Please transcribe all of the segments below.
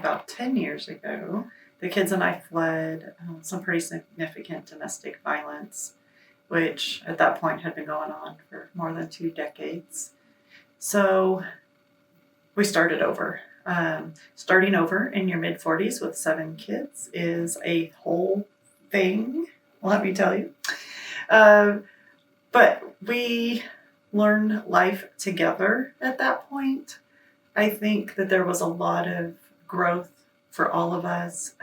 about 10 years ago, the kids and I fled some pretty significant domestic violence, which at that point had been going on for more than 2 decades. So we started over. Starting over in your mid-40s with 7 kids is a whole thing, let me tell you. But we learned life together at that point. I think that there was a lot of growth for all of us.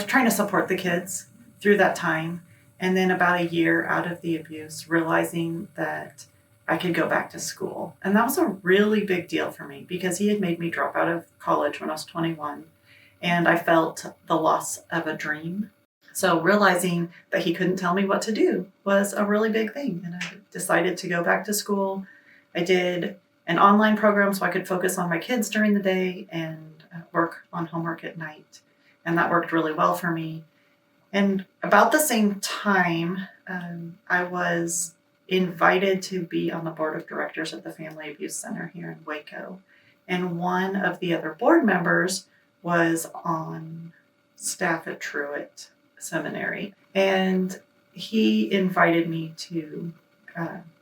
Trying to support the kids through that time. And then about a year out of the abuse, realizing that I could go back to school. And that was a really big deal for me because he had made me drop out of college when I was 21. And I felt the loss of a dream. So realizing that he couldn't tell me what to do was a really big thing. And I decided to go back to school. I did an online program so I could focus on my kids during the day and work on homework at night. And that worked really well for me. And about the same time, I was invited to be on the board of directors at the Family Abuse Center here in Waco. And one of the other board members was on staff at Truett Seminary. And he invited me to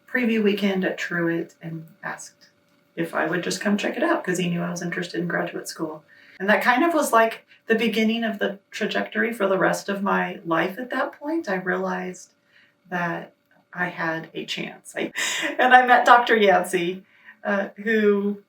preview weekend at Truett and asked if I would just come check it out because he knew I was interested in graduate school. And that kind of was like the beginning of the trajectory for the rest of my life at that point. I realized that I had a chance. And I met Dr. Yancey, who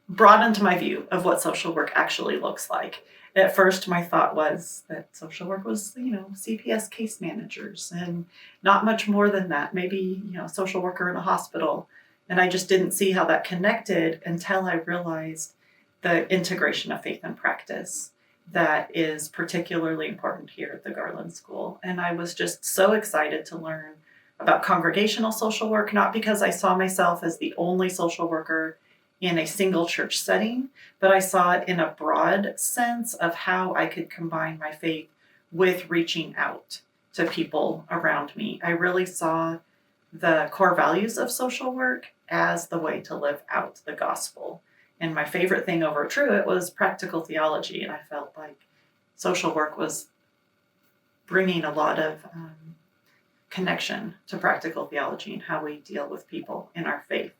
broadened my view of what social work actually looks like. At first, my thought was that social work was, CPS case managers and not much more than that. Maybe, a social worker in a hospital. And I just didn't see how that connected until I realized the integration of faith and practice that is particularly important here at the Garland School. And I was just so excited to learn about congregational social work, not because I saw myself as the only social worker in a single church setting, but I saw it in a broad sense of how I could combine my faith with reaching out to people around me. I really saw the core values of social work as the way to live out the gospel. And my favorite thing over at Truett was practical theology, and I felt like social work was bringing a lot of connection to practical theology and how we deal with people in our faith.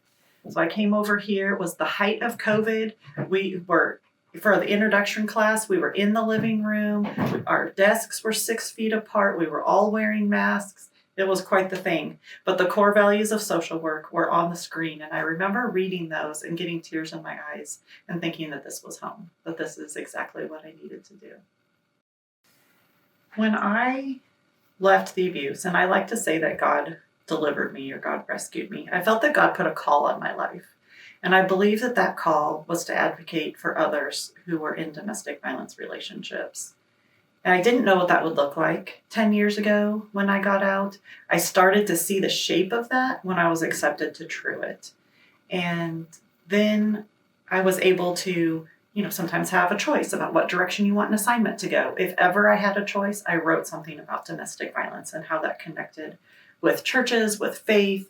So I came over here. It was the height of COVID. We were, for the introduction class, we were in the living room. Our desks were 6 feet apart. We were all wearing masks. It was quite the thing. But the core values of social work were on the screen. And I remember reading those and getting tears in my eyes and thinking that this was home, that this is exactly what I needed to do. When I left the abuse, and I like to say that God delivered me or God rescued me, I felt that God put a call on my life. And I believe that that call was to advocate for others who were in domestic violence relationships. And I didn't know what that would look like 10 years ago when I got out. I started to see the shape of that when I was accepted to Truett. And then I was able to, sometimes have a choice about what direction you want an assignment to go. If ever I had a choice, I wrote something about domestic violence and how that connected with churches, with faith,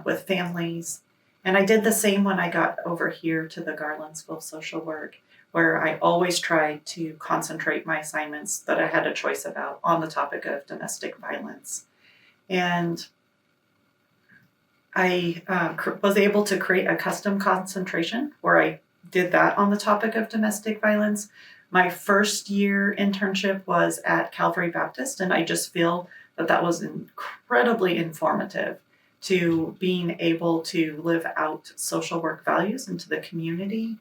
with families. And I did the same when I got over here to the Garland School of Social Work, where I always tried to concentrate my assignments that I had a choice about on the topic of domestic violence. And I was able to create a custom concentration where I did that on the topic of domestic violence. My first year internship was at Calvary Baptist, and I just feel that that was incredibly informative to being able to live out social work values into the community.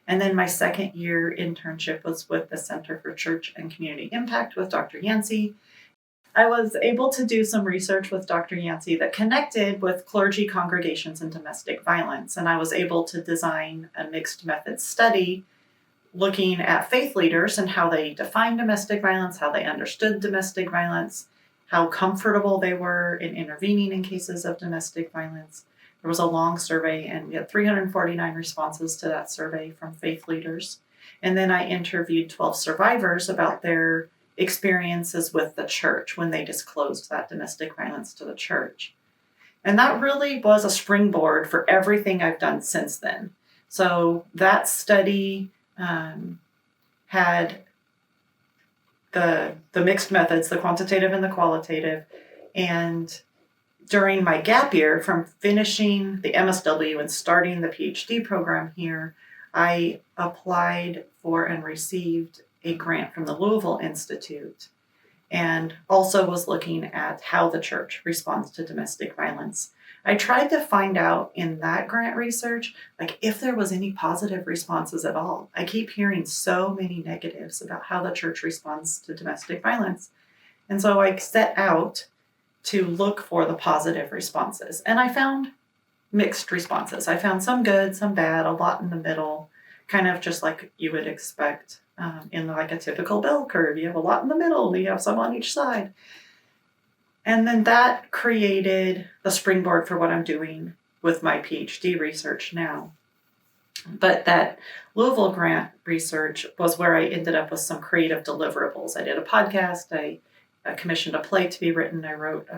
And then my second year internship was with the Center for Church and Community Impact with Dr. Yancey. I was able to do some research with Dr. Yancey that connected with clergy congregations and domestic violence. And I was able to design a mixed method study looking at faith leaders and how they defined domestic violence, how they understood domestic violence, how comfortable they were in intervening in cases of domestic violence. There was a long survey, and we had 349 responses to that survey from faith leaders. And then I interviewed 12 survivors about their experiences with the church when they disclosed that domestic violence to the church. And that really was a springboard for everything I've done since then. So that study had the mixed methods, the quantitative and the qualitative. And during my gap year from finishing the MSW and starting the PhD program here, I applied for and received a grant from the Louisville Institute, and also was looking at how the church responds to domestic violence. I tried to find out in that grant research, like if there was any positive responses at all. I keep hearing so many negatives about how the church responds to domestic violence. And so I set out to look for the positive responses. And I found mixed responses. I found some good, some bad, a lot in the middle, kind of just like you would expect in like a typical bell curve. You have a lot in the middle, and you have some on each side. And then that created the springboard for what I'm doing with my PhD research now. But that Louisville grant research was where I ended up with some creative deliverables. I did a podcast. I commissioned a play to be written. I wrote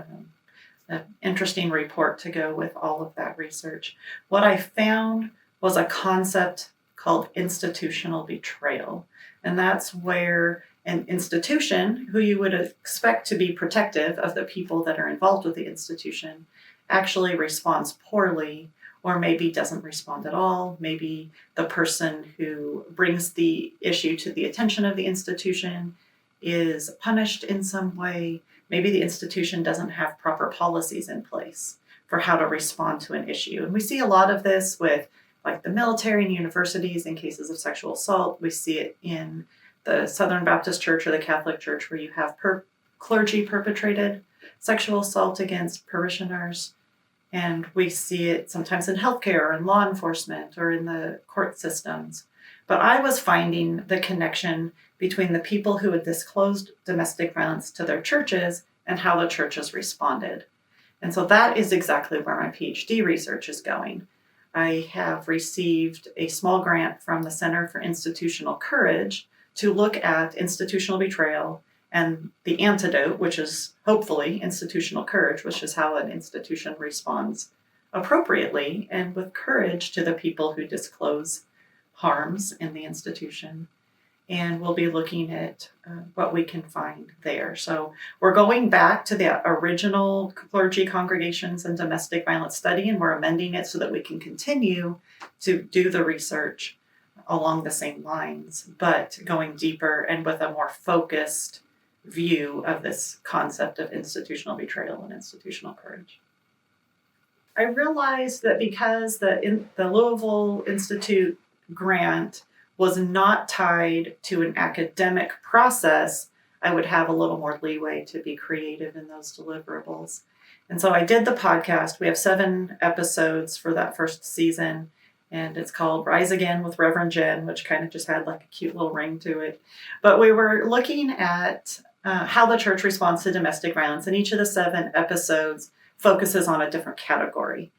an interesting report to go with all of that research. What I found was a concept called institutional betrayal. And that's where an institution, who you would expect to be protective of the people that are involved with the institution, actually responds poorly, or maybe doesn't respond at all. Maybe the person who brings the issue to the attention of the institution is punished in some way. Maybe the institution doesn't have proper policies in place for how to respond to an issue. And we see a lot of this with like the military and universities in cases of sexual assault. We see it in the Southern Baptist Church or the Catholic Church, where you have clergy perpetrated sexual assault against parishioners. And we see it sometimes in healthcare or in law enforcement or in the court systems. But I was finding the connection between the people who had disclosed domestic violence to their churches and how the churches responded. And so that is exactly where my PhD research is going. I have received a small grant from the Center for Institutional Courage to look at institutional betrayal and the antidote, which is hopefully institutional courage, which is how an institution responds appropriately and with courage to the people who disclose harms in the institution. And we'll be looking at what we can find there. So we're going back to the original clergy congregations and domestic violence study, and we're amending it so that we can continue to do the research along the same lines, but going deeper and with a more focused view of this concept of institutional betrayal and institutional courage. I realized that because the Louisville Institute grant was not tied to an academic process, I would have a little more leeway to be creative in those deliverables. And so I did the podcast. We have 7 episodes for that first season, and it's called Rise Again with Reverend Jen, which kind of just had like a cute little ring to it. But we were looking at how the church responds to domestic violence, and each of the 7 episodes focuses on a different category.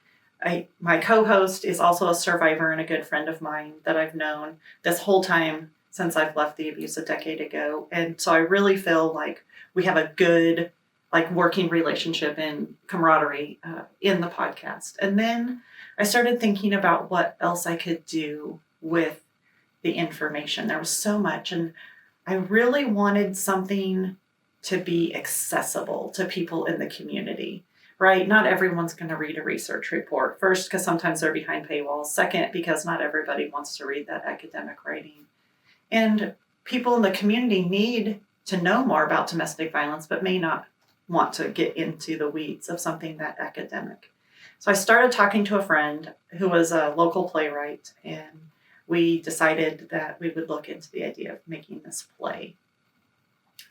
My co-host is also a survivor and a good friend of mine that I've known this whole time since I've left the abuse a decade ago. And so I really feel like we have a good working relationship and camaraderie in the podcast. And then I started thinking about what else I could do with the information. There was so much, and I really wanted something to be accessible to people in the community. Right? Not everyone's going to read a research report. First, because sometimes they're behind paywalls. Second, because not everybody wants to read that academic writing. And people in the community need to know more about domestic violence, but may not want to get into the weeds of something that academic. So I started talking to a friend who was a local playwright, and we decided that we would look into the idea of making this play.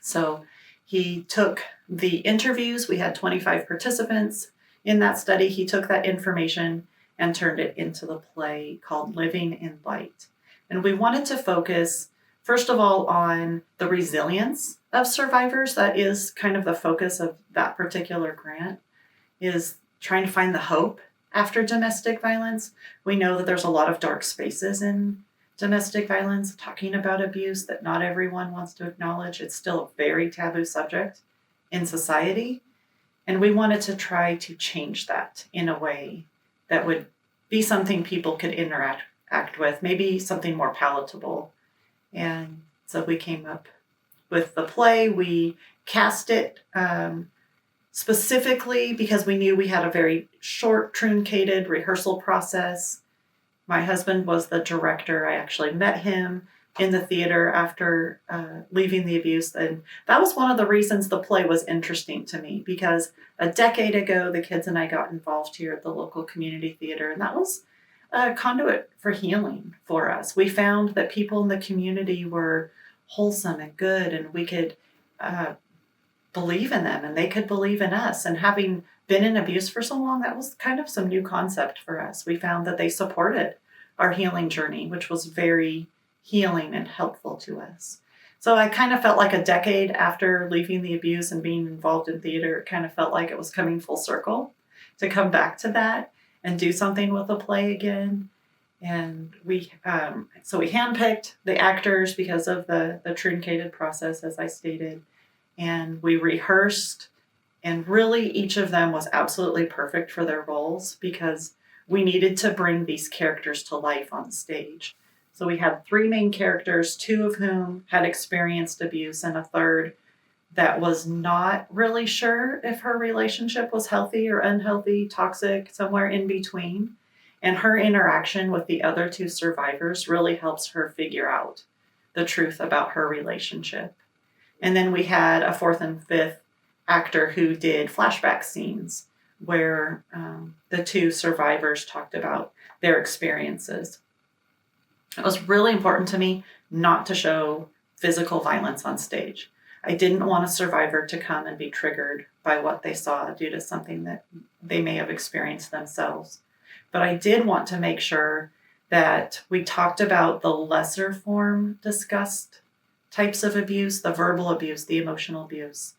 So he took the interviews. We had 25 participants in that study. He took that information and turned it into the play called Living in Light. And we wanted to focus, first of all, on the resilience of survivors. That is kind of the focus of that particular grant, is trying to find the hope after domestic violence. We know that there's a lot of dark spaces in domestic violence, talking about abuse that not everyone wants to acknowledge. It's still a very taboo subject in society. And we wanted to try to change that in a way that would be something people could interact with, maybe something more palatable. And So we came up with the play. We cast it specifically because we knew we had a very short, truncated rehearsal process. My husband was the director. I actually met him in the theater after leaving the abuse. And that was one of the reasons the play was interesting to me, because a decade ago, the kids and I got involved here at the local community theater, and that was a conduit for healing for us. We found that people in the community were wholesome and good, and we could believe in them, and they could believe in us. And having been in abuse for so long, that was kind of some new concept for us. We found that they supported our healing journey, which was very healing and helpful to us. So I kind of felt like a decade after leaving the abuse and being involved in theater, it kind of felt like it was coming full circle to come back to that and do something with the play again. And we handpicked the actors because of the truncated process, as I stated, and we rehearsed, and really each of them was absolutely perfect for their roles because we needed to bring these characters to life on stage. So we had 3 main characters, 2 of whom had experienced abuse, and a third that was not really sure if her relationship was healthy or unhealthy, toxic, somewhere in between. And her interaction with the other 2 survivors really helps her figure out the truth about her relationship. And then we had a 4th and 5th actor who did flashback scenes where the 2 survivors talked about their experiences. It was really important to me not to show physical violence on stage. I didn't want a survivor to come and be triggered by what they saw due to something that they may have experienced themselves. But I did want to make sure that we talked about the lesser form discussed types of abuse, the verbal abuse, the emotional abuse,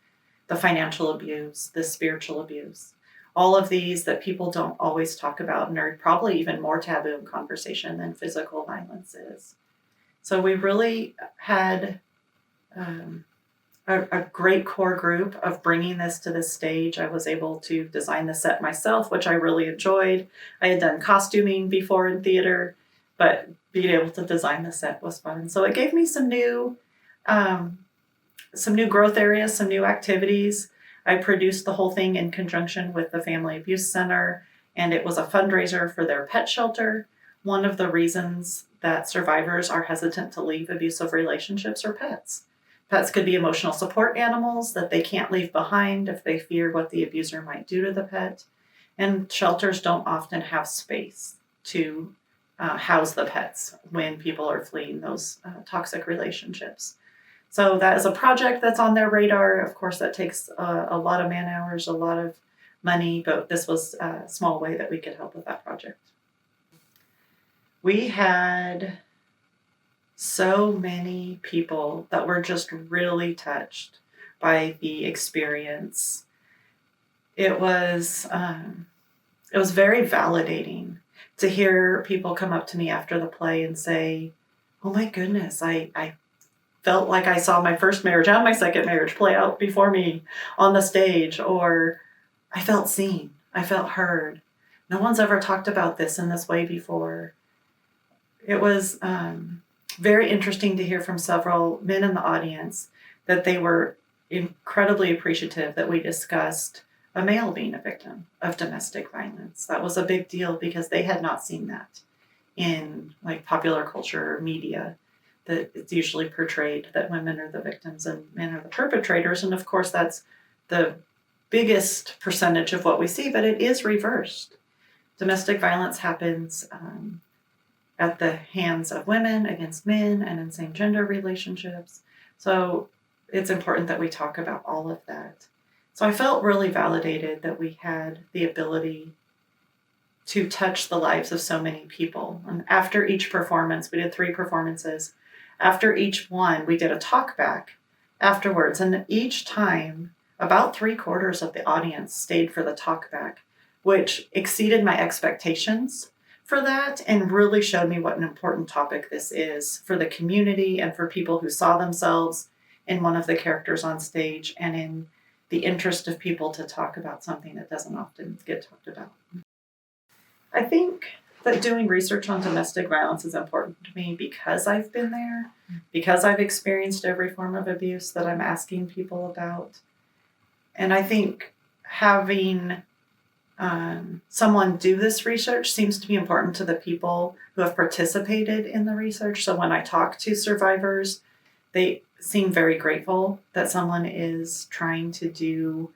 the financial abuse, the spiritual abuse. All of these that people don't always talk about and are probably even more taboo in conversation than physical violence is. So we really had a great core group of bringing this to the stage. I was able to design the set myself, which I really enjoyed. I had done costuming before in theater, but being able to design the set was fun. So it gave me some new growth areas, some new activities. I produced the whole thing in conjunction with the Family Abuse Center, and it was a fundraiser for their pet shelter. One of the reasons that survivors are hesitant to leave abusive relationships are pets. Pets could be emotional support animals that they can't leave behind if they fear what the abuser might do to the pet. And shelters don't often have space to house the pets when people are fleeing those toxic relationships. So that is a project that's on their radar. Of course, that takes a lot of man hours, a lot of money, but this was a small way that we could help with that project. We had so many people that were just really touched by the experience. It was very validating to hear people come up to me after the play and say, "Oh my goodness, I felt like I saw my first marriage and my second marriage play out before me on the stage," or "I felt seen, I felt heard. No one's ever talked about this in this way before." It was very interesting to hear from several men in the audience that they were incredibly appreciative that we discussed a male being a victim of domestic violence. That was a big deal because they had not seen that in like popular culture or media. That it's usually portrayed that women are the victims and men are the perpetrators. And of course, that's the biggest percentage of what we see, but it is reversed. Domestic violence happens at the hands of women against men and in same gender relationships. So it's important that we talk about all of that. So I felt really validated that we had the ability to touch the lives of so many people. And after each performance, we did 3 performances. After each one, we did a talk back afterwards. And each time, about 3/4 of the audience stayed for the talk back, which exceeded my expectations for that and really showed me what an important topic this is for the community and for people who saw themselves in one of the characters on stage and in the interest of people to talk about something that doesn't often get talked about. I think that doing research on domestic violence is important to me because I've been there, because I've experienced every form of abuse that I'm asking people about. And I think having someone do this research seems to be important to the people who have participated in the research. So when I talk to survivors, they seem very grateful that someone is trying to do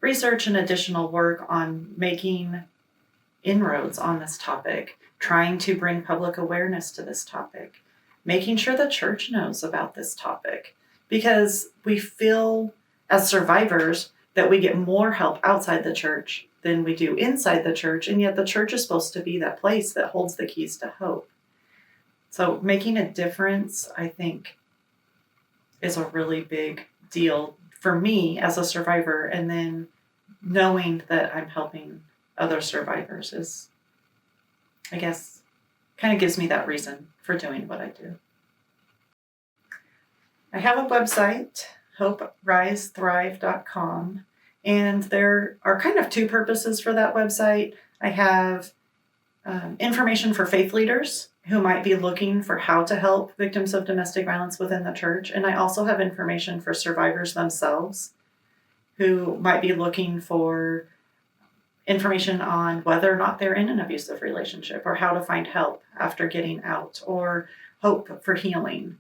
research and additional work on making inroads on this topic, trying to bring public awareness to this topic, making sure the church knows about this topic, because we feel as survivors that we get more help outside the church than we do inside the church, and yet the church is supposed to be that place that holds the keys to hope. So making a difference, I think, is a really big deal for me as a survivor, and then knowing that I'm helping other survivors is, I guess, kind of gives me that reason for doing what I do. I have a website, hoperisethrive.com, and there are kind of two purposes for that website. I have information for faith leaders who might be looking for how to help victims of domestic violence within the church, and I also have information for survivors themselves who might be looking for information on whether or not they're in an abusive relationship, or how to find help after getting out, or hope for healing.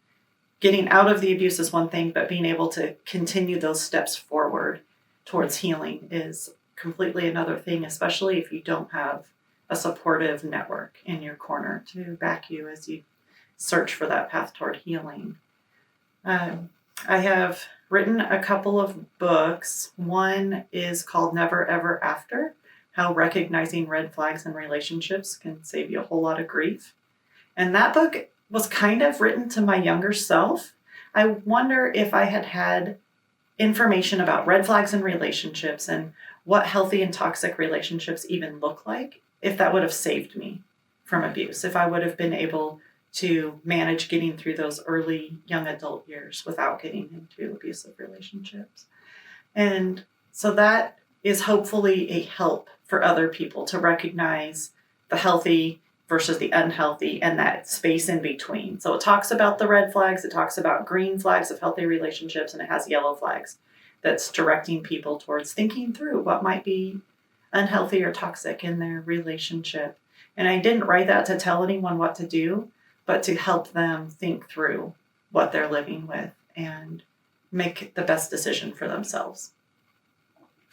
Getting out of the abuse is one thing, but being able to continue those steps forward towards healing is completely another thing, especially if you don't have a supportive network in your corner to back you as you search for that path toward healing. I have written a couple of books. One is called Never Ever After: How Recognizing Red Flags in Relationships Can Save You a Whole Lot of Grief. And that book was kind of written to my younger self. I wonder if I had had information about red flags in relationships and what healthy and toxic relationships even look like, if that would have saved me from abuse, if I would have been able to manage getting through those early young adult years without getting into abusive relationships. And so that is hopefully a help for other people to recognize the healthy versus the unhealthy and that space in between. So it talks about the red flags, it talks about green flags of healthy relationships, and it has yellow flags that's directing people towards thinking through what might be unhealthy or toxic in their relationship. And I didn't write that to tell anyone what to do, but to help them think through what they're living with and make the best decision for themselves.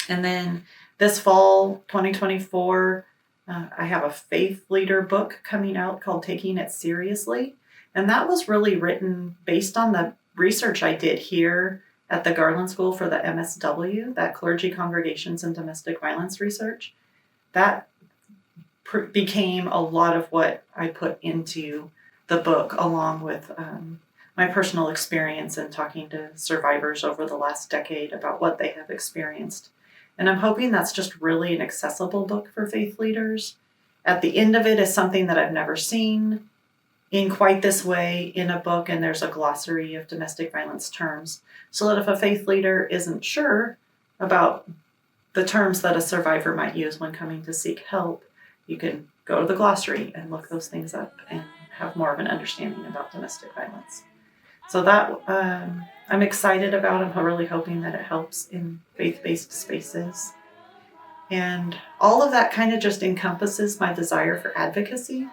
And then this fall, 2024, I have a faith leader book coming out called Taking It Seriously. And that was really written based on the research I did here at the Garland School for the MSW, that Clergy, Congregations, and Domestic Violence Research. That became a lot of what I put into the book, along with my personal experience in talking to survivors over the last decade about what they have experienced. And I'm hoping that's just really an accessible book for faith leaders. At the end of it is something that I've never seen in quite this way in a book, and there's a glossary of domestic violence terms, so that if a faith leader isn't sure about the terms that a survivor might use when coming to seek help, you can go to the glossary and look those things up and have more of an understanding about domestic violence. So that I'm excited about. I'm really hoping that it helps in faith-based spaces. And all of that kind of just encompasses my desire for advocacy.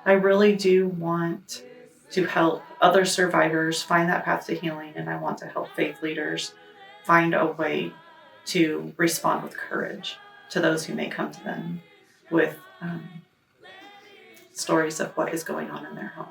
I really do want to help other survivors find that path to healing, and I want to help faith leaders find a way to respond with courage to those who may come to them with stories of what is going on in their home.